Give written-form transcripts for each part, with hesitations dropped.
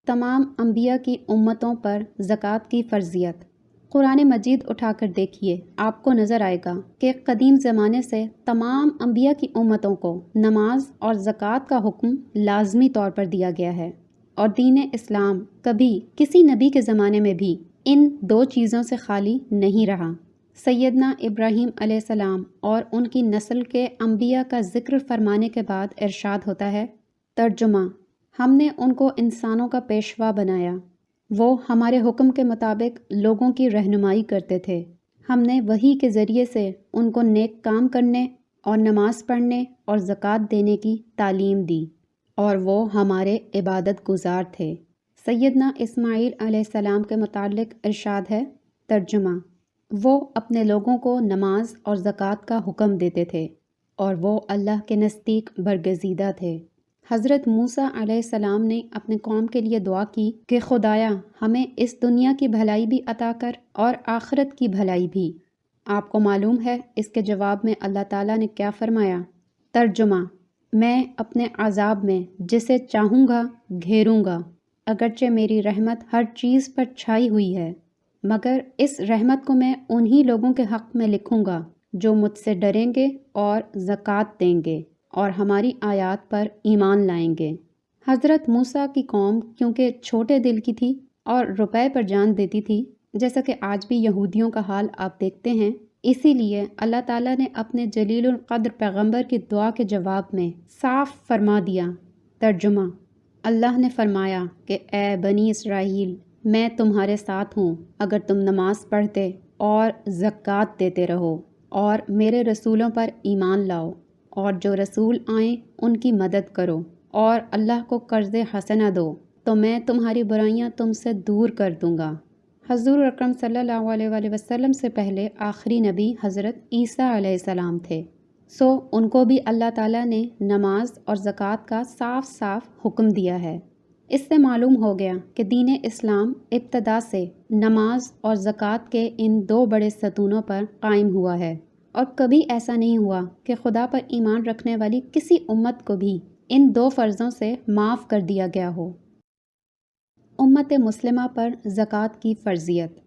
تمام انبیاء کی امتوں پر زکوٰۃ کی فرضیت۔ قرآن مجید اٹھا کر دیکھیے، آپ کو نظر آئے گا کہ قدیم زمانے سے تمام انبیاء کی امتوں کو نماز اور زکوٰۃ کا حکم لازمی طور پر دیا گیا ہے، اور دین اسلام کبھی کسی نبی کے زمانے میں بھی ان دو چیزوں سے خالی نہیں رہا۔ سیدنا ابراہیم علیہ السلام اور ان کی نسل کے انبیاء کا ذکر فرمانے کے بعد ارشاد ہوتا ہے، ترجمہ: ہم نے ان کو انسانوں کا پیشوا بنایا، وہ ہمارے حکم کے مطابق لوگوں کی رہنمائی کرتے تھے۔ ہم نے وحی کے ذریعے سے ان کو نیک کام کرنے اور نماز پڑھنے اور زکوٰۃ دینے کی تعلیم دی، اور وہ ہمارے عبادت گزار تھے۔ سیدنا اسماعیل علیہ السلام کے متعلق ارشاد ہے، ترجمہ: وہ اپنے لوگوں کو نماز اور زکوٰۃ کا حکم دیتے تھے، اور وہ اللہ کے نزدیک برگزیدہ تھے۔ حضرت موسیٰ علیہ السلام نے اپنے قوم کے لیے دعا کی کہ خدایا ہمیں اس دنیا کی بھلائی بھی عطا کر اور آخرت کی بھلائی بھی۔ آپ کو معلوم ہے اس کے جواب میں اللہ تعالیٰ نے کیا فرمایا؟ ترجمہ: میں اپنے عذاب میں جسے چاہوں گا گھیروں گا، اگرچہ میری رحمت ہر چیز پر چھائی ہوئی ہے، مگر اس رحمت کو میں انہی لوگوں کے حق میں لکھوں گا جو مجھ سے ڈریں گے اور زکوٰۃ دیں گے اور ہماری آیات پر ایمان لائیں گے۔ حضرت موسیٰ کی قوم کیونکہ چھوٹے دل کی تھی اور روپے پر جان دیتی تھی، جیسا کہ آج بھی یہودیوں کا حال آپ دیکھتے ہیں، اسی لیے اللہ تعالیٰ نے اپنے جلیل القدر پیغمبر کی دعا کے جواب میں صاف فرما دیا، ترجمہ: اللہ نے فرمایا کہ اے بنی اسرائیل، میں تمہارے ساتھ ہوں اگر تم نماز پڑھتے اور زکوٰۃ دیتے رہو اور میرے رسولوں پر ایمان لاؤ، اور جو رسول آئیں ان کی مدد کرو اور اللہ کو قرض حسنہ دو، تو میں تمہاری برائیاں تم سے دور کر دوں گا۔ حضور اکرم صلی اللہ علیہ وآلہ وسلم سے پہلے آخری نبی حضرت عیسیٰ علیہ السلام تھے، سو ان کو بھی اللہ تعالیٰ نے نماز اور زکوٰۃ کا صاف صاف حکم دیا ہے۔ اس سے معلوم ہو گیا کہ دین اسلام ابتدا سے نماز اور زکوٰۃ کے ان دو بڑے ستونوں پر قائم ہوا ہے، اور کبھی ایسا نہیں ہوا کہ خدا پر ایمان رکھنے والی کسی امت کو بھی ان دو فرضوں سے معاف کر دیا گیا ہو۔ امت مسلمہ پر زکوٰۃ کی فرضیت۔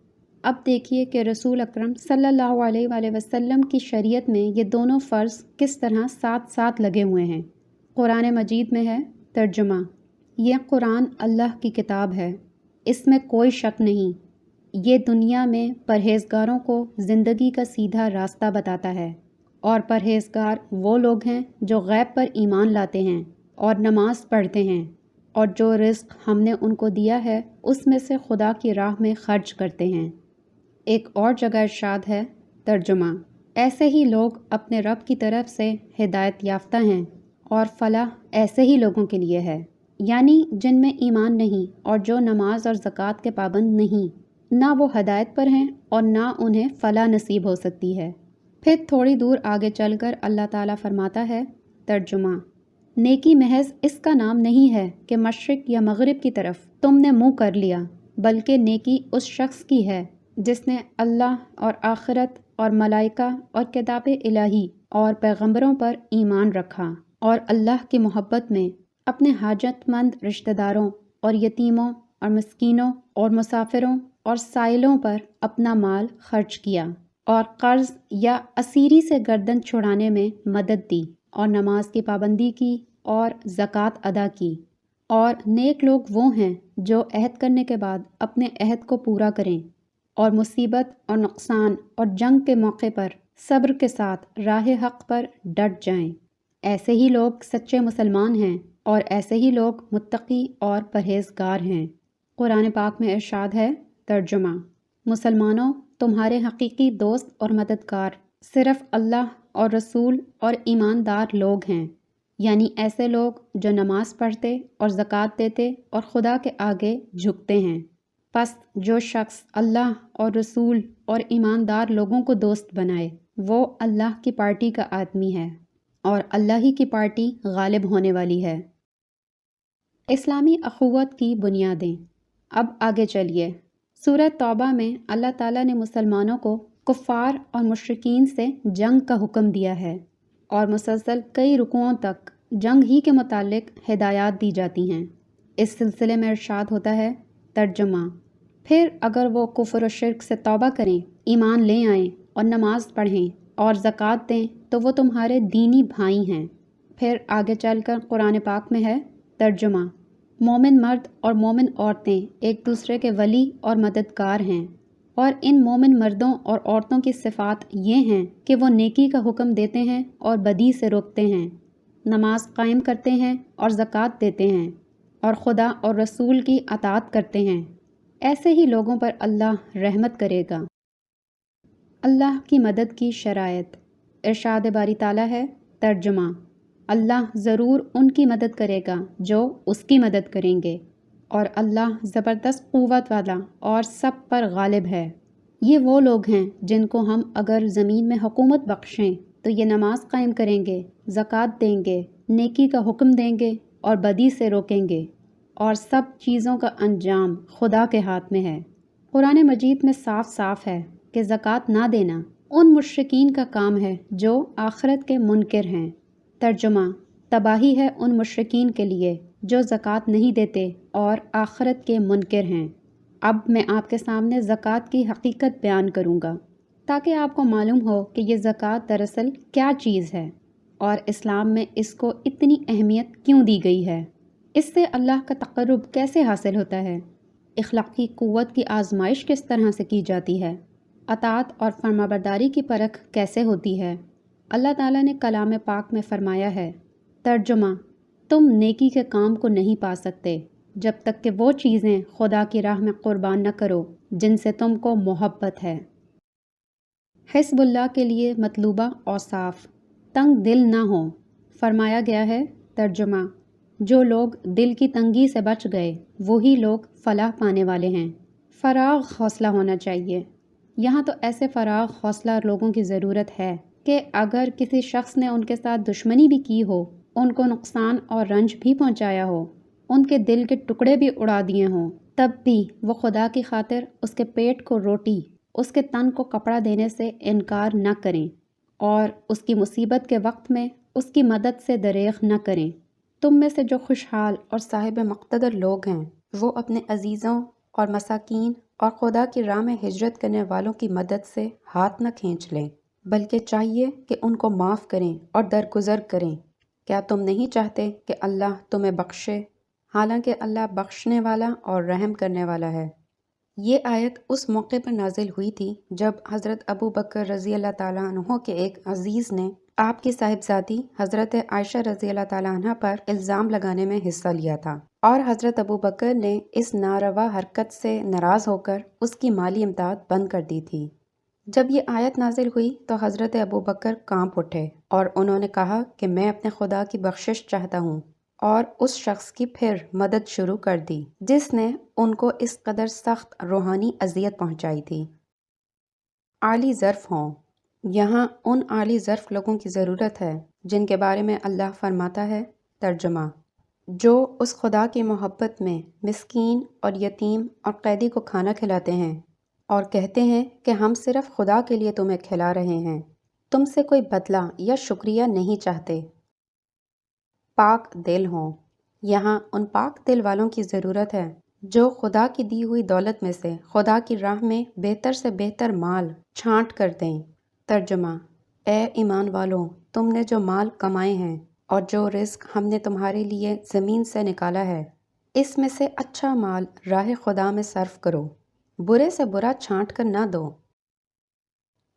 اب دیکھیے کہ رسول اکرم صلی اللہ علیہ وآلہ وسلم کی شریعت میں یہ دونوں فرض کس طرح ساتھ ساتھ لگے ہوئے ہیں۔ قرآن مجید میں ہے، ترجمہ: یہ قرآن اللہ کی کتاب ہے، اس میں کوئی شک نہیں، یہ دنیا میں پرہیزگاروں کو زندگی کا سیدھا راستہ بتاتا ہے، اور پرہیزگار وہ لوگ ہیں جو غیب پر ایمان لاتے ہیں اور نماز پڑھتے ہیں، اور جو رزق ہم نے ان کو دیا ہے اس میں سے خدا کی راہ میں خرچ کرتے ہیں۔ ایک اور جگہ ارشاد ہے، ترجمہ: ایسے ہی لوگ اپنے رب کی طرف سے ہدایت یافتہ ہیں، اور فلاح ایسے ہی لوگوں کے لیے ہے، یعنی جن میں ایمان نہیں اور جو نماز اور زکوٰۃ کے پابند نہیں، نہ وہ ہدایت پر ہیں اور نہ انہیں فلاح نصیب ہو سکتی ہے۔ پھر تھوڑی دور آگے چل کر اللہ تعالیٰ فرماتا ہے، ترجمہ: نیکی محض اس کا نام نہیں ہے کہ مشرق یا مغرب کی طرف تم نے منہ کر لیا، بلکہ نیکی اس شخص کی ہے جس نے اللہ اور آخرت اور ملائکہ اور کتاب الہی اور پیغمبروں پر ایمان رکھا، اور اللہ کی محبت میں اپنے حاجت مند رشتہ داروں اور یتیموں اور مسکینوں اور مسافروں اور سائلوں پر اپنا مال خرچ کیا، اور قرض یا اسیری سے گردن چھڑانے میں مدد دی، اور نماز کی پابندی کی اور زکوٰۃ ادا کی۔ اور نیک لوگ وہ ہیں جو عہد کرنے کے بعد اپنے عہد کو پورا کریں، اور مصیبت اور نقصان اور جنگ کے موقع پر صبر کے ساتھ راہ حق پر ڈٹ جائیں۔ ایسے ہی لوگ سچے مسلمان ہیں، اور ایسے ہی لوگ متقی اور پرہیزگار ہیں۔ قرآن پاک میں ارشاد ہے، ترجمہ: مسلمانوں، تمہارے حقیقی دوست اور مددگار صرف اللہ اور رسول اور ایماندار لوگ ہیں، یعنی ایسے لوگ جو نماز پڑھتے اور زکوٰۃ دیتے اور خدا کے آگے جھکتے ہیں۔ پس جو شخص اللہ اور رسول اور ایماندار لوگوں کو دوست بنائے، وہ اللہ کی پارٹی کا آدمی ہے، اور اللہ ہی کی پارٹی غالب ہونے والی ہے۔ اسلامی اخوت کی بنیادیں۔ اب آگے چلیے۔ سورہ توبہ میں اللہ تعالیٰ نے مسلمانوں کو کفار اور مشرکین سے جنگ کا حکم دیا ہے، اور مسلسل کئی رکوعوں تک جنگ ہی کے متعلق ہدایات دی جاتی ہیں۔ اس سلسلے میں ارشاد ہوتا ہے، ترجمہ: پھر اگر وہ کفر و شرک سے توبہ کریں، ایمان لے آئیں اور نماز پڑھیں اور زکوٰۃ دیں تو وہ تمہارے دینی بھائی ہیں۔ پھر آگے چل کر قرآن پاک میں ہے، ترجمہ: مومن مرد اور مومن عورتیں ایک دوسرے کے ولی اور مددگار ہیں، اور ان مومن مردوں اور عورتوں کی صفات یہ ہیں کہ وہ نیکی کا حکم دیتے ہیں اور بدی سے روکتے ہیں، نماز قائم کرتے ہیں اور زکوٰۃ دیتے ہیں، اور خدا اور رسول کی اطاعت کرتے ہیں۔ ایسے ہی لوگوں پر اللہ رحمت کرے گا۔ اللہ کی مدد کی شرائط۔ ارشاد باری تعالیٰ ہے، ترجمہ: اللہ ضرور ان کی مدد کرے گا جو اس کی مدد کریں گے، اور اللہ زبردست قوت والا اور سب پر غالب ہے۔ یہ وہ لوگ ہیں جن کو ہم اگر زمین میں حکومت بخشیں تو یہ نماز قائم کریں گے، زکوٰۃ دیں گے، نیکی کا حکم دیں گے اور بدی سے روکیں گے، اور سب چیزوں کا انجام خدا کے ہاتھ میں ہے۔ قرآن مجید میں صاف صاف ہے کہ زکوٰۃ نہ دینا ان مشرکین کا کام ہے جو آخرت کے منکر ہیں۔ ترجمہ: تباہی ہے ان مشرکین کے لیے جو زکوٰۃ نہیں دیتے اور آخرت کے منکر ہیں۔ اب میں آپ کے سامنے زکوٰۃ کی حقیقت بیان کروں گا تاکہ آپ کو معلوم ہو کہ یہ زکوٰۃ دراصل کیا چیز ہے اور اسلام میں اس کو اتنی اہمیت کیوں دی گئی ہے۔ اس سے اللہ کا تقرب کیسے حاصل ہوتا ہے، اخلاقی قوت کی آزمائش کس طرح سے کی جاتی ہے، اطاعت اور فرمانبرداری کی پرکھ کیسے ہوتی ہے۔ اللہ تعالیٰ نے کلام پاک میں فرمایا ہے، ترجمہ: تم نیکی کے کام کو نہیں پا سکتے جب تک کہ وہ چیزیں خدا کی راہ میں قربان نہ کرو جن سے تم کو محبت ہے۔ حزب اللہ کے لیے مطلوبہ اوصاف: تنگ دل نہ ہوں۔ فرمایا گیا ہے، ترجمہ: جو لوگ دل کی تنگی سے بچ گئے وہی لوگ فلاح پانے والے ہیں۔ فراغ حوصلہ ہونا چاہیے۔ یہاں تو ایسے فراغ حوصلہ لوگوں کی ضرورت ہے کہ اگر کسی شخص نے ان کے ساتھ دشمنی بھی کی ہو، ان کو نقصان اور رنج بھی پہنچایا ہو، ان کے دل کے ٹکڑے بھی اڑا دیے ہوں، تب بھی وہ خدا کی خاطر اس کے پیٹ کو روٹی، اس کے تن کو کپڑا دینے سے انکار نہ کریں، اور اس کی مصیبت کے وقت میں اس کی مدد سے دریغ نہ کریں۔ تم میں سے جو خوشحال اور صاحب مقتدر لوگ ہیں وہ اپنے عزیزوں اور مساکین اور خدا کی راہ میں ہجرت کرنے والوں کی مدد سے ہاتھ نہ کھینچ لیں، بلکہ چاہیے کہ ان کو معاف کریں اور درگزر کریں۔ کیا تم نہیں چاہتے کہ اللہ تمہیں بخشے؟ حالانکہ اللہ بخشنے والا اور رحم کرنے والا ہے۔ یہ آیت اس موقع پر نازل ہوئی تھی جب حضرت ابو بکر رضی اللہ تعالیٰ عنہ کے ایک عزیز نے آپ کی صاحبزادی حضرت عائشہ رضی اللہ تعالیٰ عنہ پر الزام لگانے میں حصہ لیا تھا، اور حضرت ابو بکر نے اس ناروا حرکت سے ناراض ہو کر اس کی مالی امداد بند کر دی تھی۔ جب یہ آیت نازل ہوئی تو حضرت ابو بکر کانپ اٹھے اور انہوں نے کہا کہ میں اپنے خدا کی بخشش چاہتا ہوں، اور اس شخص کی پھر مدد شروع کر دی جس نے ان کو اس قدر سخت روحانی اذیت پہنچائی تھی۔ عالی ظرف ہوں۔ یہاں ان عالی ظرف لوگوں کی ضرورت ہے جن کے بارے میں اللہ فرماتا ہے، ترجمہ: جو اس خدا کی محبت میں مسکین اور یتیم اور قیدی کو کھانا کھلاتے ہیں اور کہتے ہیں کہ ہم صرف خدا کے لیے تمہیں کھلا رہے ہیں، تم سے کوئی بدلہ یا شکریہ نہیں چاہتے۔ پاک دل ہوں۔ یہاں ان پاک دل والوں کی ضرورت ہے جو خدا کی دی ہوئی دولت میں سے خدا کی راہ میں بہتر سے بہتر مال چھانٹ کر دیں۔ ترجمہ: اے ایمان والوں، تم نے جو مال کمائے ہیں اور جو رزق ہم نے تمہارے لیے زمین سے نکالا ہے، اس میں سے اچھا مال راہ خدا میں صرف کرو، برے سے برا چھانٹ کر نہ دو۔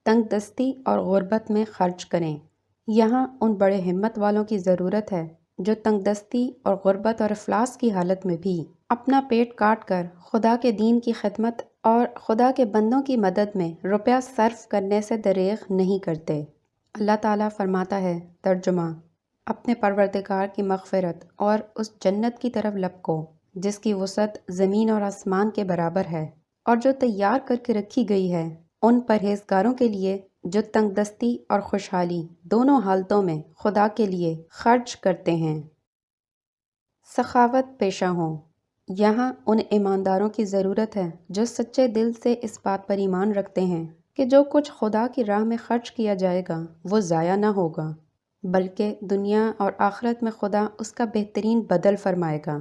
تنگ دستی اور غربت میں خرچ کریں۔ یہاں ان بڑے ہمت والوں کی ضرورت ہے جو تنگ دستی اور غربت اور افلاس کی حالت میں بھی اپنا پیٹ کاٹ کر خدا کے دین کی خدمت اور خدا کے بندوں کی مدد میں روپیہ صرف کرنے سے دریغ نہیں کرتے۔ اللہ تعالیٰ فرماتا ہے، ترجمہ: اپنے پروردگار کی مغفرت اور اس جنت کی طرف لپکو جس کی وسعت زمین اور آسمان کے برابر ہے، اور جو تیار کر کے رکھی گئی ہے ان پرہیزگاروں کے لیے جو تنگ دستی اور خوشحالی دونوں حالتوں میں خدا کے لیے خرچ کرتے ہیں۔ سخاوت پیشہ ہوں۔ یہاں ان ایمانداروں کی ضرورت ہے جو سچے دل سے اس بات پر ایمان رکھتے ہیں کہ جو کچھ خدا کی راہ میں خرچ کیا جائے گا وہ ضائع نہ ہوگا، بلکہ دنیا اور آخرت میں خدا اس کا بہترین بدل فرمائے گا۔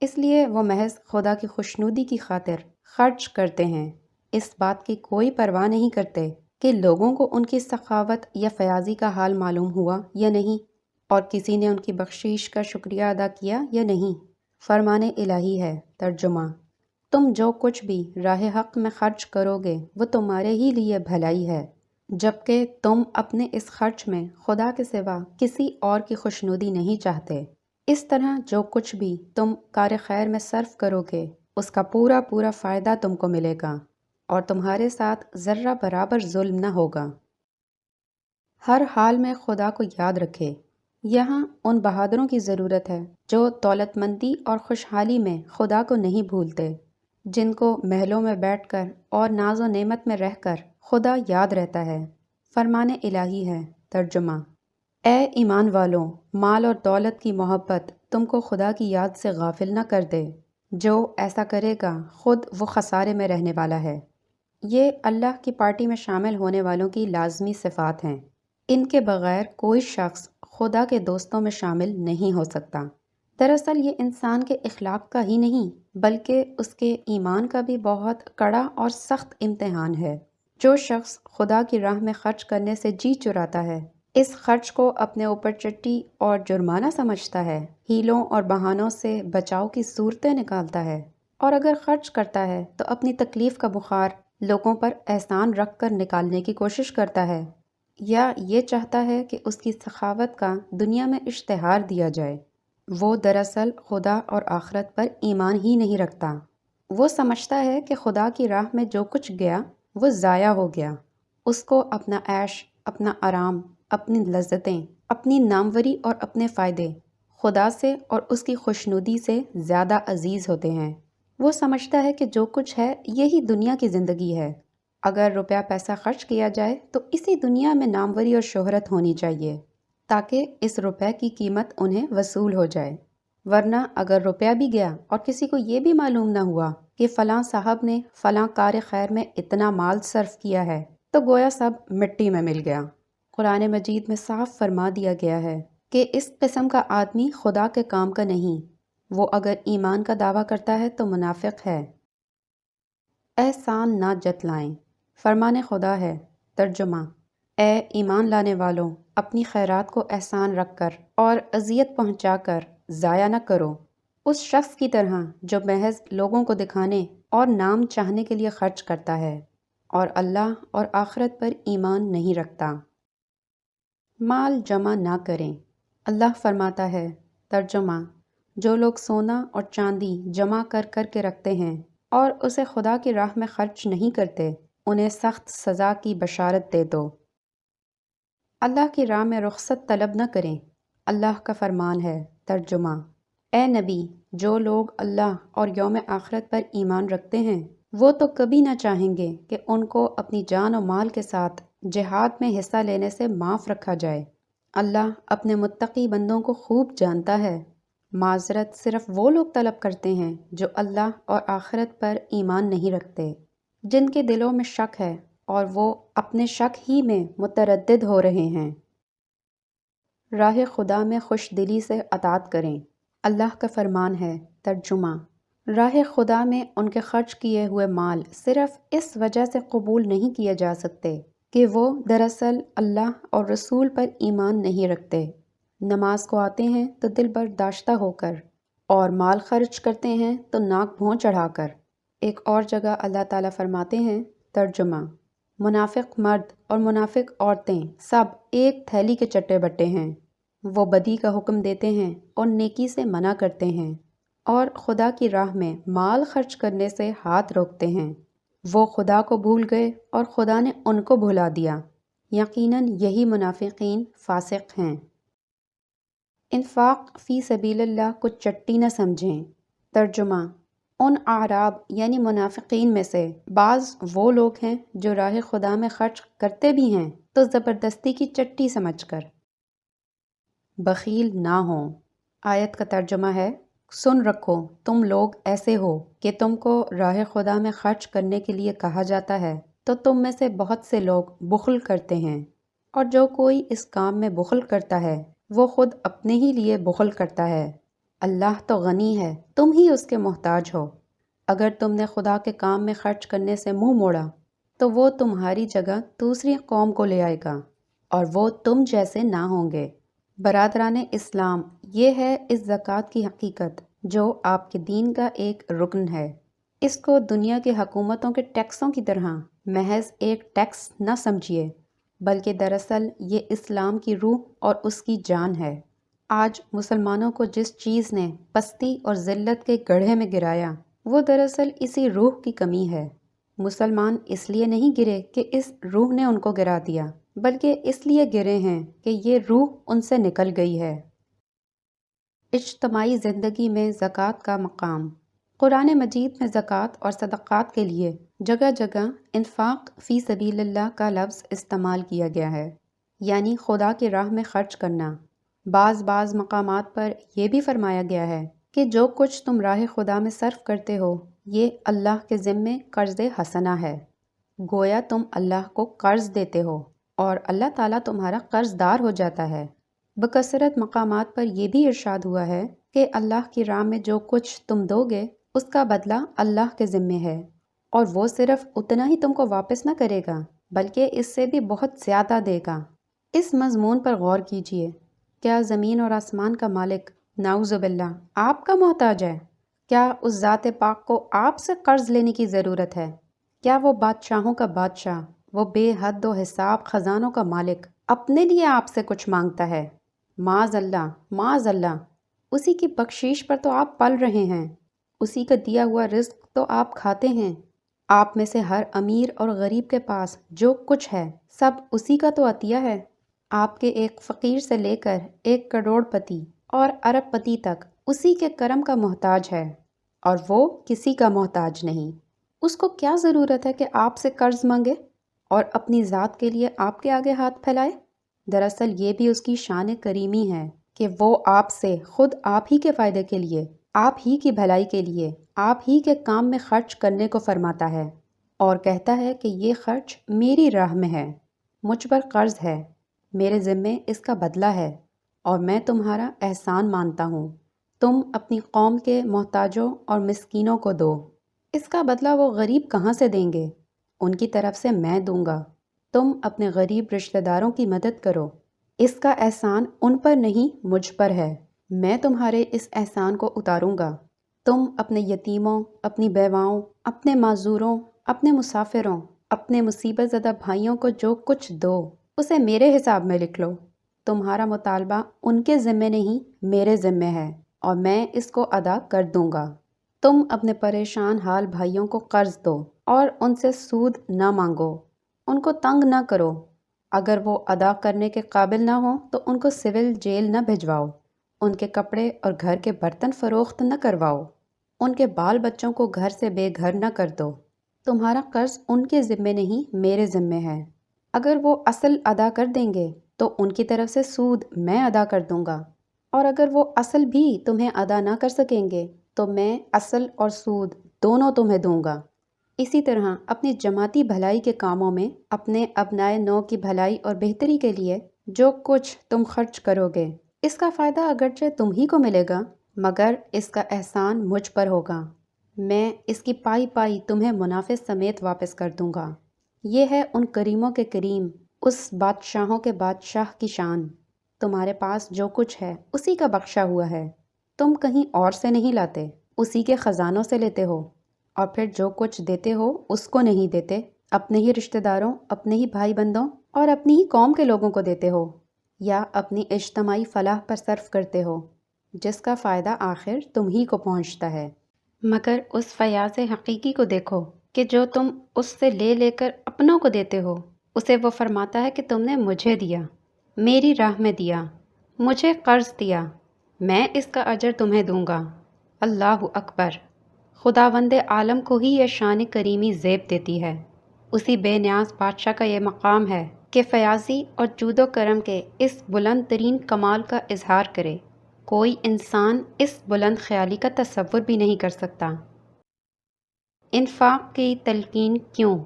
اس لیے وہ محض خدا کی خوشنودی کی خاطر خرچ کرتے ہیں، اس بات کی کوئی پرواہ نہیں کرتے کہ لوگوں کو ان کی سخاوت یا فیاضی کا حال معلوم ہوا یا نہیں، اور کسی نے ان کی بخشش کا شکریہ ادا کیا یا نہیں۔ فرمان الہی ہے۔ ترجمہ: تم جو کچھ بھی راہ حق میں خرچ کرو گے وہ تمہارے ہی لیے بھلائی ہے، جبکہ تم اپنے اس خرچ میں خدا کے سوا کسی اور کی خوشنودی نہیں چاہتے۔ اس طرح جو کچھ بھی تم کار خیر میں صرف کرو گے اس کا پورا پورا فائدہ تم کو ملے گا، اور تمہارے ساتھ ذرہ برابر ظلم نہ ہوگا۔ ہر حال میں خدا کو یاد رکھے۔ یہاں ان بہادروں کی ضرورت ہے جو دولت مندی اور خوشحالی میں خدا کو نہیں بھولتے، جن کو محلوں میں بیٹھ کر اور ناز و نعمت میں رہ کر خدا یاد رہتا ہے۔ فرمان الہی ہے۔ ترجمہ: اے ایمان والوں، مال اور دولت کی محبت تم کو خدا کی یاد سے غافل نہ کر دے۔ جو ایسا کرے گا خود وہ خسارے میں رہنے والا ہے۔ یہ اللہ کی پارٹی میں شامل ہونے والوں کی لازمی صفات ہیں۔ ان کے بغیر کوئی شخص خدا کے دوستوں میں شامل نہیں ہو سکتا۔ دراصل یہ انسان کے اخلاق کا ہی نہیں بلکہ اس کے ایمان کا بھی بہت کڑا اور سخت امتحان ہے۔ جو شخص خدا کی راہ میں خرچ کرنے سے جی چراتا ہے، اس خرچ کو اپنے اوپر چٹی اور جرمانہ سمجھتا ہے، ہیلوں اور بہانوں سے بچاؤ کی صورتیں نکالتا ہے، اور اگر خرچ کرتا ہے تو اپنی تکلیف کا بخار لوگوں پر احسان رکھ کر نکالنے کی کوشش کرتا ہے، یا یہ چاہتا ہے کہ اس کی سخاوت کا دنیا میں اشتہار دیا جائے۔ وہ دراصل خدا اور آخرت پر ایمان ہی نہیں رکھتا۔ وہ سمجھتا ہے کہ خدا کی راہ میں جو کچھ گیا وہ ضائع ہو گیا۔ اس کو اپنا عیش، اپنا آرام، اپنی لذتیں، اپنی ناموری اور اپنے فائدے خدا سے اور اس کی خوشنودی سے زیادہ عزیز ہوتے ہیں۔ وہ سمجھتا ہے کہ جو کچھ ہے یہی دنیا کی زندگی ہے۔ اگر روپیہ پیسہ خرچ کیا جائے تو اسی دنیا میں ناموری اور شہرت ہونی چاہیے تاکہ اس روپے کی قیمت انہیں وصول ہو جائے، ورنہ اگر روپیہ بھی گیا اور کسی کو یہ بھی معلوم نہ ہوا کہ فلاں صاحب نے فلاں کار خیر میں اتنا مال صرف کیا ہے تو گویا سب مٹی میں مل گیا۔ قرآن مجید میں صاف فرما دیا گیا ہے کہ اس قسم کا آدمی خدا کے کام کا نہیں۔ وہ اگر ایمان کا دعویٰ کرتا ہے تو منافق ہے۔ احسان نہ جتلائیں۔ فرمان خدا ہے۔ ترجمہ: اے ایمان لانے والوں، اپنی خیرات کو احسان رکھ کر اور اذیت پہنچا کر ضائع نہ کرو، اس شخص کی طرح جو محض لوگوں کو دکھانے اور نام چاہنے کے لیے خرچ کرتا ہے اور اللہ اور آخرت پر ایمان نہیں رکھتا۔ مال جمع نہ کریں۔ اللہ فرماتا ہے۔ ترجمہ: جو لوگ سونا اور چاندی جمع کر کر کے رکھتے ہیں اور اسے خدا کی راہ میں خرچ نہیں کرتے، انہیں سخت سزا کی بشارت دے دو۔ اللہ کی راہ میں رخصت طلب نہ کریں۔ اللہ کا فرمان ہے۔ ترجمہ: اے نبی، جو لوگ اللہ اور یوم آخرت پر ایمان رکھتے ہیں وہ تو کبھی نہ چاہیں گے کہ ان کو اپنی جان و مال کے ساتھ جہاد میں حصہ لینے سے معاف رکھا جائے۔ اللہ اپنے متقی بندوں کو خوب جانتا ہے۔ معذرت صرف وہ لوگ طلب کرتے ہیں جو اللہ اور آخرت پر ایمان نہیں رکھتے، جن کے دلوں میں شک ہے اور وہ اپنے شک ہی میں متردد ہو رہے ہیں۔ راہ خدا میں خوش دلی سے اطاعت کریں۔ اللہ کا فرمان ہے۔ ترجمہ: راہ خدا میں ان کے خرچ کیے ہوئے مال صرف اس وجہ سے قبول نہیں کیے جا سکتے کہ وہ دراصل اللہ اور رسول پر ایمان نہیں رکھتے۔ نماز کو آتے ہیں تو دل برداشتہ ہو کر، اور مال خرچ کرتے ہیں تو ناک بھوں چڑھا کر۔ ایک اور جگہ اللہ تعالیٰ فرماتے ہیں۔ ترجمہ: منافق مرد اور منافق عورتیں سب ایک تھیلی کے چٹے بٹے ہیں۔ وہ بدی کا حکم دیتے ہیں اور نیکی سے منع کرتے ہیں، اور خدا کی راہ میں مال خرچ کرنے سے ہاتھ روکتے ہیں۔ وہ خدا کو بھول گئے اور خدا نے ان کو بھلا دیا۔ یقیناً یہی منافقین فاسق ہیں۔ انفاق فی سبیل اللہ کو چٹی نہ سمجھیں۔ ترجمہ: ان اعراب یعنی منافقین میں سے بعض وہ لوگ ہیں جو راہ خدا میں خرچ کرتے بھی ہیں تو زبردستی کی چٹی سمجھ کر۔ بخیل نہ ہوں۔ آیت کا ترجمہ ہے: سن رکھو، تم لوگ ایسے ہو کہ تم کو راہ خدا میں خرچ کرنے کے لیے کہا جاتا ہے تو تم میں سے بہت سے لوگ بخل کرتے ہیں، اور جو کوئی اس کام میں بخل کرتا ہے وہ خود اپنے ہی لیے بخل کرتا ہے۔ اللہ تو غنی ہے، تم ہی اس کے محتاج ہو۔ اگر تم نے خدا کے کام میں خرچ کرنے سے منہ موڑا تو وہ تمہاری جگہ دوسری قوم کو لے آئے گا اور وہ تم جیسے نہ ہوں گے۔ برادران اسلام، یہ ہے اس زکوٰۃ کی حقیقت جو آپ کے دین کا ایک رکن ہے۔ اس کو دنیا کی حکومتوں کے ٹیکسوں کی طرح محض ایک ٹیکس نہ سمجھیے، بلکہ دراصل یہ اسلام کی روح اور اس کی جان ہے۔ آج مسلمانوں کو جس چیز نے پستی اور ذلت کے گڑھے میں گرایا وہ دراصل اسی روح کی کمی ہے۔ مسلمان اس لیے نہیں گرے کہ اس روح نے ان کو گرا دیا، بلکہ اس لیے گرے ہیں کہ یہ روح ان سے نکل گئی ہے۔ اجتماعی زندگی میں زکوٰۃ کا مقام۔ قرآن مجید میں زکوٰۃ اور صدقات کے لیے جگہ جگہ انفاق فی سبیل اللہ کا لفظ استعمال کیا گیا ہے، یعنی خدا کی راہ میں خرچ کرنا۔ بعض مقامات پر یہ بھی فرمایا گیا ہے کہ جو کچھ تم راہ خدا میں صرف کرتے ہو یہ اللہ کے ذمے قرض حسنہ ہے، گویا تم اللہ کو قرض دیتے ہو اور اللہ تعالیٰ تمہارا قرض دار ہو جاتا ہے۔ بکثرت مقامات پر یہ بھی ارشاد ہوا ہے کہ اللہ کی راہ میں جو کچھ تم دو گے اس کا بدلہ اللہ کے ذمے ہے، اور وہ صرف اتنا ہی تم کو واپس نہ کرے گا بلکہ اس سے بھی بہت زیادہ دے گا۔ اس مضمون پر غور کیجئے، کیا زمین اور آسمان کا مالک نعوذ باللہ آپ کا محتاج ہے؟ کیا اس ذات پاک کو آپ سے قرض لینے کی ضرورت ہے؟ کیا وہ بادشاہوں کا بادشاہ، وہ بے حد و حساب خزانوں کا مالک اپنے لیے آپ سے کچھ مانگتا ہے؟ معاذ اللہ، معاذ اللہ۔ اسی کی بخشش پر تو آپ پل رہے ہیں، اسی کا دیا ہوا رزق تو آپ کھاتے ہیں۔ آپ میں سے ہر امیر اور غریب کے پاس جو کچھ ہے سب اسی کا تو عطیہ ہے۔ آپ کے ایک فقیر سے لے کر ایک کروڑ پتی اور ارب پتی تک اسی کے کرم کا محتاج ہے، اور وہ کسی کا محتاج نہیں۔ اس کو کیا ضرورت ہے کہ آپ سے قرض مانگے اور اپنی ذات کے لیے آپ کے آگے ہاتھ پھیلائے؟ دراصل یہ بھی اس کی شان کریمی ہے کہ وہ آپ سے خود آپ ہی کے فائدے کے لیے، آپ ہی کی بھلائی کے لیے، آپ ہی کے کام میں خرچ کرنے کو فرماتا ہے اور کہتا ہے کہ یہ خرچ میری راہ میں ہے، مجھ پر قرض ہے، میرے ذمے اس کا بدلہ ہے اور میں تمہارا احسان مانتا ہوں۔ تم اپنی قوم کے محتاجوں اور مسکینوں کو دو۔ اس کا بدلہ وہ غریب کہاں سے دیں گے؟ ان کی طرف سے میں دوں گا۔ تم اپنے غریب رشتہ داروں کی مدد کرو، اس کا احسان ان پر نہیں مجھ پر ہے، میں تمہارے اس احسان کو اتاروں گا۔ تم اپنے یتیموں، اپنی بیواؤں، اپنے معذوروں، اپنے مسافروں، اپنے مصیبت زدہ بھائیوں کو جو کچھ دو اسے میرے حساب میں لکھ لو۔ تمہارا مطالبہ ان کے ذمے نہیں میرے ذمے ہے اور میں اس کو ادا کر دوں گا۔ تم اپنے پریشان حال بھائیوں کو قرض دو اور ان سے سود نہ مانگو، ان کو تنگ نہ کرو۔ اگر وہ ادا کرنے کے قابل نہ ہوں تو ان کو سول جیل نہ بھجواؤ، ان کے کپڑے اور گھر کے برتن فروخت نہ کرواؤ، ان کے بال بچوں کو گھر سے بے گھر نہ کر دو۔ تمہارا قرض ان کے ذمے نہیں میرے ذمے ہے۔ اگر وہ اصل ادا کر دیں گے تو ان کی طرف سے سود میں ادا کر دوں گا، اور اگر وہ اصل بھی تمہیں ادا نہ کر سکیں گے تو میں اصل اور سود دونوں تمہیں دوں گا۔ اسی طرح اپنی جماعتی بھلائی کے کاموں میں اپنے ابنائے نو کی بھلائی اور بہتری کے لیے جو کچھ تم خرچ کرو گے اس کا فائدہ اگرچہ تم ہی کو ملے گا مگر اس کا احسان مجھ پر ہوگا، میں اس کی پائی پائی تمہیں منافع سمیت واپس کر دوں گا۔ یہ ہے ان کریموں کے کریم، اس بادشاہوں کے بادشاہ کی شان۔ تمہارے پاس جو کچھ ہے اسی کا بخشا ہوا ہے، تم کہیں اور سے نہیں لاتے، اسی کے خزانوں سے لیتے ہو، اور پھر جو کچھ دیتے ہو اس کو نہیں دیتے، اپنے ہی رشتہ داروں، اپنے ہی بھائی بندوں اور اپنی ہی قوم کے لوگوں کو دیتے ہو، یا اپنی اجتماعی فلاح پر صرف کرتے ہو، جس کا فائدہ آخر تم ہی کو پہنچتا ہے۔ مگر اس فیاض حقیقی کو دیکھو کہ جو تم اس سے لے لے کر اپنوں کو دیتے ہو اسے وہ فرماتا ہے کہ تم نے مجھے دیا، میری راہ میں دیا، مجھے قرض دیا، میں اس کا اجر تمہیں دوں گا۔ اللہ اکبر۔ خداوند عالم کو ہی یہ شان کریمی زیب دیتی ہے، اسی بے نیاز بادشاہ کا یہ مقام ہے کہ فیاضی اور جود و کرم کے اس بلند ترین کمال کا اظہار کرے، کوئی انسان اس بلند خیالی کا تصور بھی نہیں کر سکتا۔ انفاق کی تلقین کیوں؟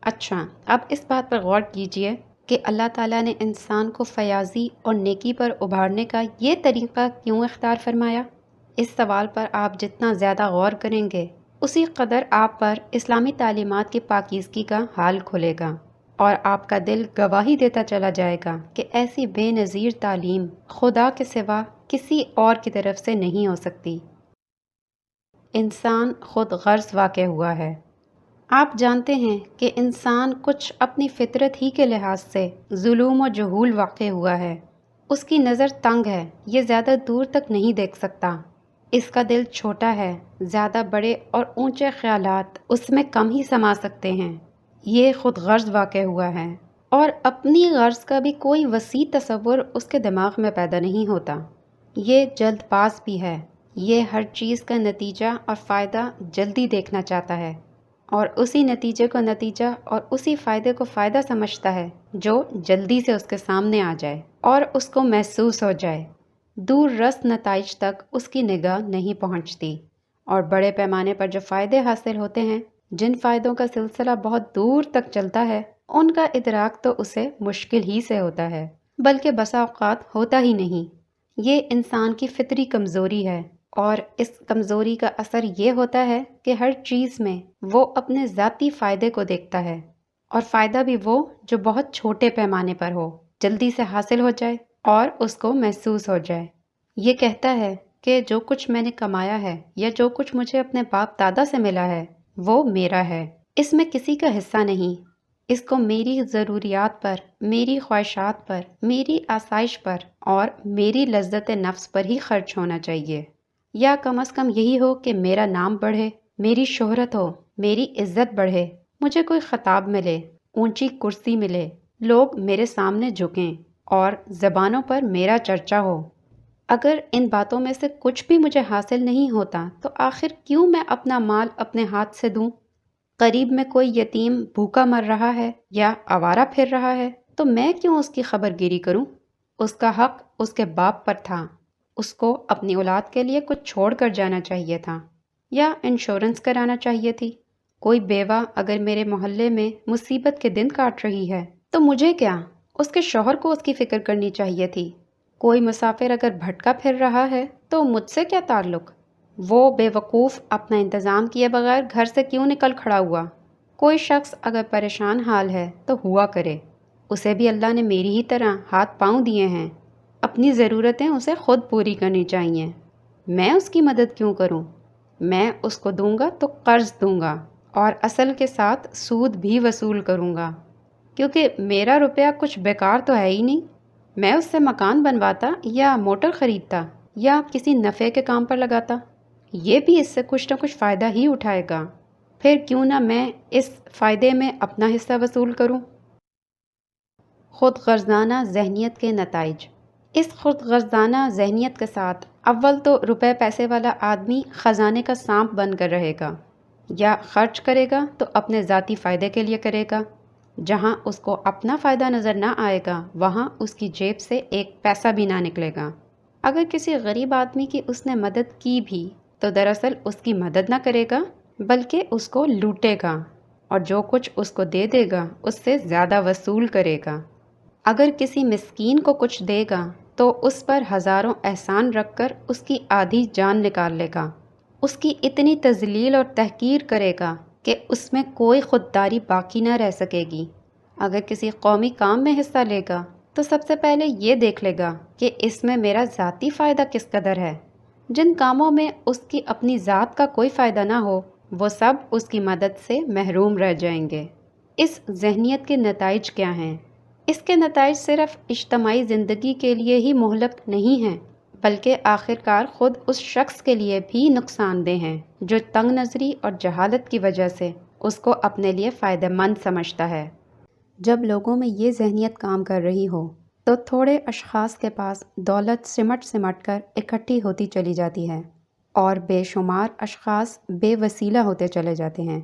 اچھا، اب اس بات پر غور کیجئے کہ اللہ تعالیٰ نے انسان کو فیاضی اور نیکی پر ابھارنے کا یہ طریقہ کیوں اختیار فرمایا؟ اس سوال پر آپ جتنا زیادہ غور کریں گے اسی قدر آپ پر اسلامی تعلیمات کی پاکیزگی کا حال کھلے گا، اور آپ کا دل گواہی دیتا چلا جائے گا کہ ایسی بے نظیر تعلیم خدا کے سوا کسی اور کی طرف سے نہیں ہو سکتی۔ انسان خود غرض واقع ہوا ہے۔ آپ جانتے ہیں کہ انسان کچھ اپنی فطرت ہی کے لحاظ سے ظلم و جہول واقع ہوا ہے۔ اس کی نظر تنگ ہے، یہ زیادہ دور تک نہیں دیکھ سکتا۔ اس کا دل چھوٹا ہے، زیادہ بڑے اور اونچے خیالات اس میں کم ہی سما سکتے ہیں۔ یہ خود غرض واقع ہوا ہے، اور اپنی غرض کا بھی کوئی وسیع تصور اس کے دماغ میں پیدا نہیں ہوتا۔ یہ جلد باز بھی ہے، یہ ہر چیز کا نتیجہ اور فائدہ جلدی دیکھنا چاہتا ہے، اور اسی نتیجے کو نتیجہ اور اسی فائدے کو فائدہ سمجھتا ہے جو جلدی سے اس کے سامنے آ جائے اور اس کو محسوس ہو جائے۔ دور رس نتائج تک اس کی نگاہ نہیں پہنچتی، اور بڑے پیمانے پر جو فائدے حاصل ہوتے ہیں، جن فائدوں کا سلسلہ بہت دور تک چلتا ہے، ان کا ادراک تو اسے مشکل ہی سے ہوتا ہے، بلکہ بسا اوقات ہوتا ہی نہیں۔ یہ انسان کی فطری کمزوری ہے، اور اس کمزوری کا اثر یہ ہوتا ہے کہ ہر چیز میں وہ اپنے ذاتی فائدے کو دیکھتا ہے، اور فائدہ بھی وہ جو بہت چھوٹے پیمانے پر ہو، جلدی سے حاصل ہو جائے اور اس کو محسوس ہو جائے۔ یہ کہتا ہے کہ جو کچھ میں نے کمایا ہے یا جو کچھ مجھے اپنے باپ دادا سے ملا ہے وہ میرا ہے، اس میں کسی کا حصہ نہیں۔ اس کو میری ضروریات پر، میری خواہشات پر، میری آسائش پر اور میری لذت نفس پر ہی خرچ ہونا چاہیے، یا کم از کم یہی ہو کہ میرا نام بڑھے، میری شہرت ہو، میری عزت بڑھے، مجھے کوئی خطاب ملے، اونچی کرسی ملے، لوگ میرے سامنے جھکیں اور زبانوں پر میرا چرچا ہو۔ اگر ان باتوں میں سے کچھ بھی مجھے حاصل نہیں ہوتا تو آخر کیوں میں اپنا مال اپنے ہاتھ سے دوں؟ قریب میں کوئی یتیم بھوکا مر رہا ہے یا آوارہ پھر رہا ہے تو میں کیوں اس کی خبر گیری کروں؟ اس کا حق اس کے باپ پر تھا، اس کو اپنی اولاد کے لیے کچھ چھوڑ کر جانا چاہیے تھا، یا انشورنس کرانا چاہیے تھی۔ کوئی بیوہ اگر میرے محلے میں مصیبت کے دن کاٹ رہی ہے تو مجھے کیا، اس کے شوہر کو اس کی فکر کرنی چاہیے تھی۔ کوئی مسافر اگر بھٹکا پھر رہا ہے تو مجھ سے کیا تعلق؟ وہ بے وقوف اپنا انتظام کیے بغیر گھر سے کیوں نکل کھڑا ہوا؟ کوئی شخص اگر پریشان حال ہے تو ہوا کرے، اسے بھی اللہ نے میری ہی طرح ہاتھ پاؤں دیے ہیں، اپنی ضرورتیں اسے خود پوری کرنی چاہیے۔ میں اس کی مدد کیوں کروں؟ میں اس کو دوں گا تو قرض دوں گا، اور اصل کے ساتھ سود بھی وصول کروں گا، کیونکہ میرا روپیہ کچھ بیکار تو ہے ہی نہیں۔ میں اس سے مکان بنواتا یا موٹر خریدتا یا کسی نفع کے کام پر لگاتا، یہ بھی اس سے کچھ نہ کچھ فائدہ ہی اٹھائے گا، پھر کیوں نہ میں اس فائدے میں اپنا حصہ وصول کروں۔ خود غرضانہ ذہنیت کے نتائج۔ اس خود غرضانہ ذہنیت کے ساتھ اول تو روپے پیسے والا آدمی خزانے کا سانپ بن کر رہے گا، یا خرچ کرے گا تو اپنے ذاتی فائدے کے لیے کرے گا۔ جہاں اس کو اپنا فائدہ نظر نہ آئے گا وہاں اس کی جیب سے ایک پیسہ بھی نہ نکلے گا۔ اگر کسی غریب آدمی کی اس نے مدد کی بھی تو دراصل اس کی مدد نہ کرے گا بلکہ اس کو لوٹے گا، اور جو کچھ اس کو دے دے گا اس سے زیادہ وصول کرے گا۔ اگر کسی مسکین کو کچھ دے گا تو اس پر ہزاروں احسان رکھ کر اس کی آدھی جان نکال لے گا، اس کی اتنی تذلیل اور تحقیر کرے گا کہ اس میں کوئی خودداری باقی نہ رہ سکے گی۔ اگر کسی قومی کام میں حصہ لے گا تو سب سے پہلے یہ دیکھ لے گا کہ اس میں میرا ذاتی فائدہ کس قدر ہے۔ جن کاموں میں اس کی اپنی ذات کا کوئی فائدہ نہ ہو وہ سب اس کی مدد سے محروم رہ جائیں گے۔ اس ذہنیت کے نتائج کیا ہیں؟ اس کے نتائج صرف اجتماعی زندگی کے لیے ہی مہلک نہیں ہیں، بلکہ آخرکار خود اس شخص کے لیے بھی نقصان دہ ہیں جو تنگ نظری اور جہالت کی وجہ سے اس کو اپنے لیے فائدہ مند سمجھتا ہے۔ جب لوگوں میں یہ ذہنیت کام کر رہی ہو تو تھوڑے اشخاص کے پاس دولت سمٹ سمٹ کر اکٹھی ہوتی چلی جاتی ہے، اور بے شمار اشخاص بے وسیلہ ہوتے چلے جاتے ہیں۔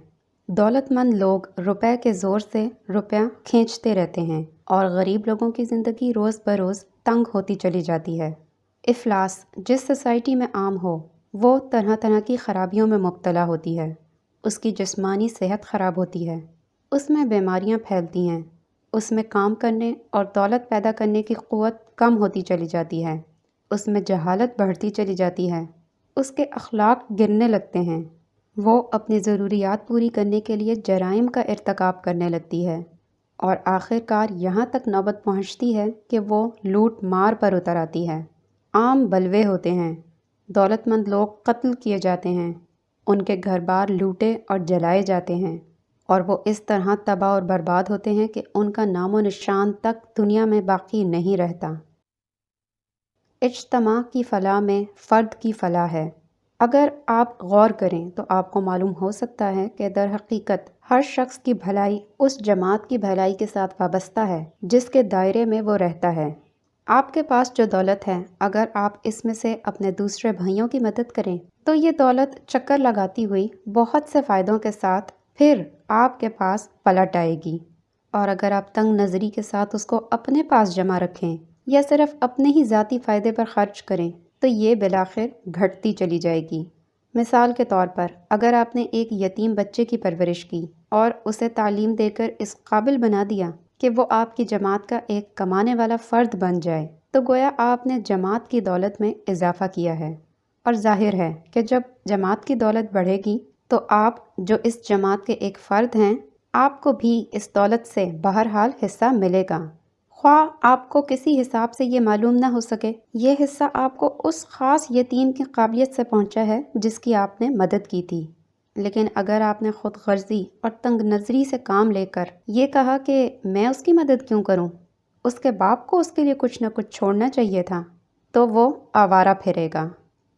دولت مند لوگ روپے کے زور سے روپیہ کھینچتے رہتے ہیں، اور غریب لوگوں کی زندگی روز بروز تنگ ہوتی چلی جاتی ہے۔ افلاس جس سوسائٹی میں عام ہو وہ طرح طرح کی خرابیوں میں مبتلا ہوتی ہے۔ اس کی جسمانی صحت خراب ہوتی ہے، اس میں بیماریاں پھیلتی ہیں، اس میں کام کرنے اور دولت پیدا کرنے کی قوت کم ہوتی چلی جاتی ہے، اس میں جہالت بڑھتی چلی جاتی ہے، اس کے اخلاق گرنے لگتے ہیں، وہ اپنی ضروریات پوری کرنے کے لیے جرائم کا ارتکاب کرنے لگتی ہے، اور آخر کار یہاں تک نوبت پہنچتی ہے کہ وہ لوٹ مار پر اتر آتی ہے۔ عام بلوے ہوتے ہیں، دولت مند لوگ قتل کیے جاتے ہیں، ان کے گھر بار لوٹے اور جلائے جاتے ہیں، اور وہ اس طرح تباہ اور برباد ہوتے ہیں کہ ان کا نام و نشان تک دنیا میں باقی نہیں رہتا۔ اجتماع کی فلاح میں فرد کی فلاح ہے۔ اگر آپ غور کریں تو آپ کو معلوم ہو سکتا ہے کہ در حقیقت ہر شخص کی بھلائی اس جماعت کی بھلائی کے ساتھ وابستہ ہے جس کے دائرے میں وہ رہتا ہے۔ آپ کے پاس جو دولت ہے، اگر آپ اس میں سے اپنے دوسرے بھائیوں کی مدد کریں تو یہ دولت چکر لگاتی ہوئی بہت سے فائدوں کے ساتھ پھر آپ کے پاس پلٹ آئے گی، اور اگر آپ تنگ نظری کے ساتھ اس کو اپنے پاس جمع رکھیں یا صرف اپنے ہی ذاتی فائدے پر خرچ کریں تو یہ بالآخر گھٹتی چلی جائے گی۔ مثال کے طور پر، اگر آپ نے ایک یتیم بچے کی پرورش کی اور اسے تعلیم دے کر اس قابل بنا دیا کہ وہ آپ کی جماعت کا ایک کمانے والا فرد بن جائے تو گویا آپ نے جماعت کی دولت میں اضافہ کیا ہے، اور ظاہر ہے کہ جب جماعت کی دولت بڑھے گی تو آپ جو اس جماعت کے ایک فرد ہیں، آپ کو بھی اس دولت سے بہرحال حصہ ملے گا، خواہ آپ کو کسی حساب سے یہ معلوم نہ ہو سکے۔ یہ حصہ آپ کو اس خاص یتیم کی قابلیت سے پہنچا ہے جس کی آپ نے مدد کی تھی۔ لیکن اگر آپ نے خود غرضی اور تنگ نظری سے کام لے کر یہ کہا کہ میں اس کی مدد کیوں کروں، اس کے باپ کو اس کے لیے کچھ نہ کچھ چھوڑنا چاہیے تھا، تو وہ آوارہ پھرے گا،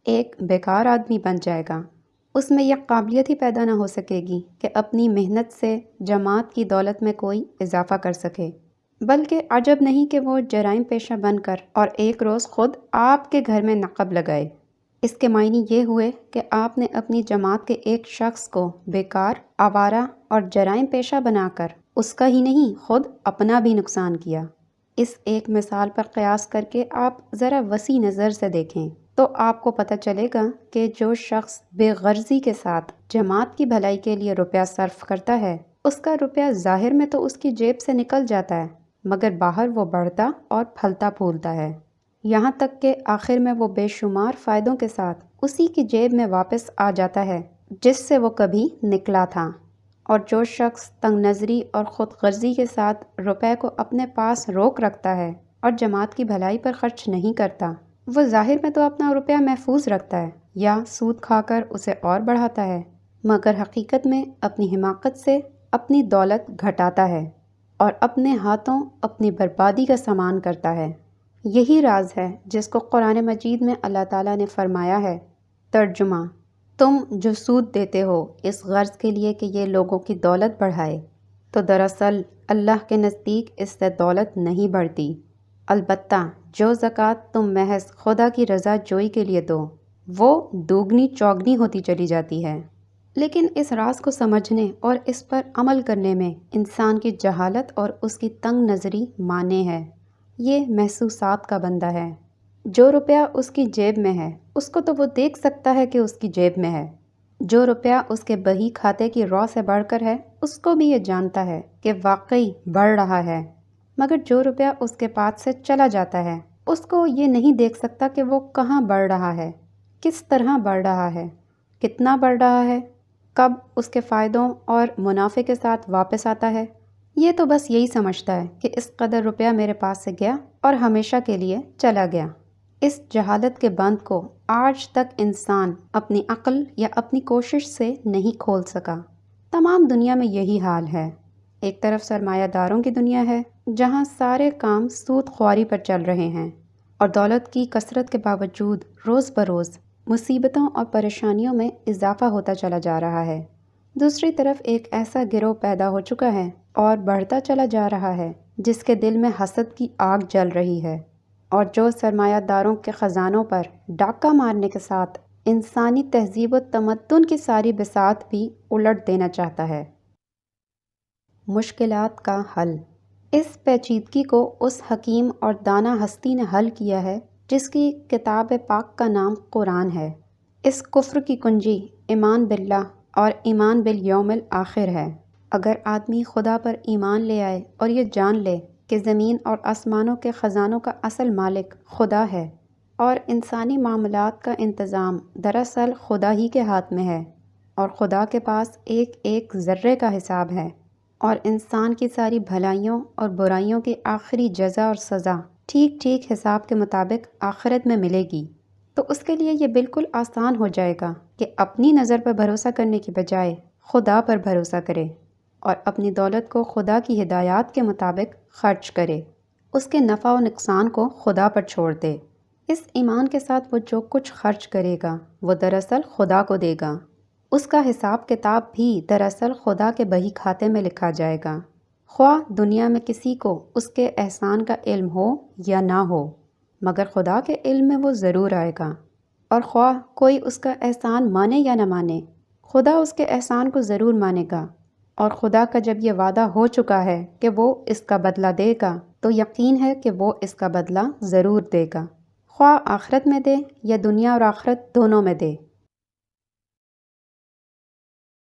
ایک بیکار آدمی بن جائے گا، اس میں یہ قابلیت ہی پیدا نہ ہو سکے گی کہ اپنی محنت سے جماعت کی دولت میں کوئی اضافہ کر سکے، بلکہ عجب نہیں کہ وہ جرائم پیشہ بن کر اور ایک روز خود آپ کے گھر میں نقب لگائے۔ اس کے معنی یہ ہوئے کہ آپ نے اپنی جماعت کے ایک شخص کو بیکار، آوارہ اور جرائم پیشہ بنا کر اس کا ہی نہیں خود اپنا بھی نقصان کیا۔ اس ایک مثال پر قیاس کر کے آپ ذرا وسیع نظر سے دیکھیں تو آپ کو پتہ چلے گا کہ جو شخص بے غرضی کے ساتھ جماعت کی بھلائی کے لیے روپیہ صرف کرتا ہے، اس کا روپیہ ظاہر میں تو اس کی جیب سے نکل جاتا ہے، مگر باہر وہ بڑھتا اور پھلتا پھولتا ہے، یہاں تک کہ آخر میں وہ بے شمار فائدوں کے ساتھ اسی کی جیب میں واپس آ جاتا ہے جس سے وہ کبھی نکلا تھا۔ اور جو شخص تنگ نظری اور خود غرضی کے ساتھ روپے کو اپنے پاس روک رکھتا ہے اور جماعت کی بھلائی پر خرچ نہیں کرتا، وہ ظاہر میں تو اپنا روپیہ محفوظ رکھتا ہے یا سود کھا کر اسے اور بڑھاتا ہے، مگر حقیقت میں اپنی حماقت سے اپنی دولت گھٹاتا ہے اور اپنے ہاتھوں اپنی بربادی کا سامان کرتا ہے۔ یہی راز ہے جس کو قرآن مجید میں اللہ تعالیٰ نے فرمایا ہے، ترجمہ: تم جو سود دیتے ہو اس غرض کے لیے کہ یہ لوگوں کی دولت بڑھائے، تو دراصل اللہ کے نزدیک اس سے دولت نہیں بڑھتی، البتہ جو زکوٰۃ تم محض خدا کی رضا جوئی کے لیے دو وہ دوگنی چوگنی ہوتی چلی جاتی ہے۔ لیکن اس راز کو سمجھنے اور اس پر عمل کرنے میں انسان کی جہالت اور اس کی تنگ نظری مانے ہے۔ یہ محسوسات کا بندہ ہے۔ جو روپیہ اس کی جیب میں ہے اس کو تو وہ دیکھ سکتا ہے کہ اس کی جیب میں ہے، جو روپیہ اس کے بہی کھاتے کی رو سے بڑھ کر ہے اس کو بھی یہ جانتا ہے کہ واقعی بڑھ رہا ہے، مگر جو روپیہ اس کے پاس سے چلا جاتا ہے اس کو یہ نہیں دیکھ سکتا کہ وہ کہاں بڑھ رہا ہے، کس طرح بڑھ رہا ہے، کتنا بڑھ رہا ہے، کب اس کے فائدوں اور منافع کے ساتھ واپس آتا ہے۔ یہ تو بس یہی سمجھتا ہے کہ اس قدر روپیہ میرے پاس سے گیا اور ہمیشہ کے لیے چلا گیا۔ اس جہالت کے بند کو آج تک انسان اپنی عقل یا اپنی کوشش سے نہیں کھول سکا۔ تمام دنیا میں یہی حال ہے۔ ایک طرف سرمایہ داروں کی دنیا ہے جہاں سارے کام سود خواری پر چل رہے ہیں اور دولت کی کثرت کے باوجود روز بروز مصیبتوں اور پریشانیوں میں اضافہ ہوتا چلا جا رہا ہے۔ دوسری طرف ایک ایسا گروہ پیدا ہو چکا ہے اور بڑھتا چلا جا رہا ہے جس کے دل میں حسد کی آگ جل رہی ہے اور جو سرمایہ داروں کے خزانوں پر ڈاکہ مارنے کے ساتھ انسانی تہذیب و تمدن کی ساری بساط بھی الٹ دینا چاہتا ہے۔ مشکلات کا حل۔ اس پیچیدگی کو اس حکیم اور دانا ہستی نے حل کیا ہے جس کی کتاب پاک کا نام قرآن ہے۔ اس کفر کی کنجی ایمان باللہ اور ایمان بالیوم الآخر ہے۔ اگر آدمی خدا پر ایمان لے آئے اور یہ جان لے کہ زمین اور آسمانوں کے خزانوں کا اصل مالک خدا ہے، اور انسانی معاملات کا انتظام دراصل خدا ہی کے ہاتھ میں ہے، اور خدا کے پاس ایک ایک ذرے کا حساب ہے، اور انسان کی ساری بھلائیوں اور برائیوں کی آخری جزا اور سزا ٹھیک ٹھیک حساب کے مطابق آخرت میں ملے گی۔ تو اس کے لیے یہ بالکل آسان ہو جائے گا کہ اپنی نظر پر بھروسہ کرنے کی بجائے خدا پر بھروسہ کرے، اور اپنی دولت کو خدا کی ہدایات کے مطابق خرچ کرے، اس کے نفع و نقصان کو خدا پر چھوڑ دے۔ اس ایمان کے ساتھ وہ جو کچھ خرچ کرے گا وہ دراصل خدا کو دے گا، اس کا حساب کتاب بھی دراصل خدا کے بہی کھاتے میں لکھا جائے گا، خواہ دنیا میں کسی کو اس کے احسان کا علم ہو یا نہ ہو، مگر خدا کے علم میں وہ ضرور آئے گا، اور خواہ کوئی اس کا احسان مانے یا نہ مانے، خدا اس کے احسان کو ضرور مانے گا، اور خدا کا جب یہ وعدہ ہو چکا ہے کہ وہ اس کا بدلہ دے گا تو یقین ہے کہ وہ اس کا بدلہ ضرور دے گا، خواہ آخرت میں دے یا دنیا اور آخرت دونوں میں دے۔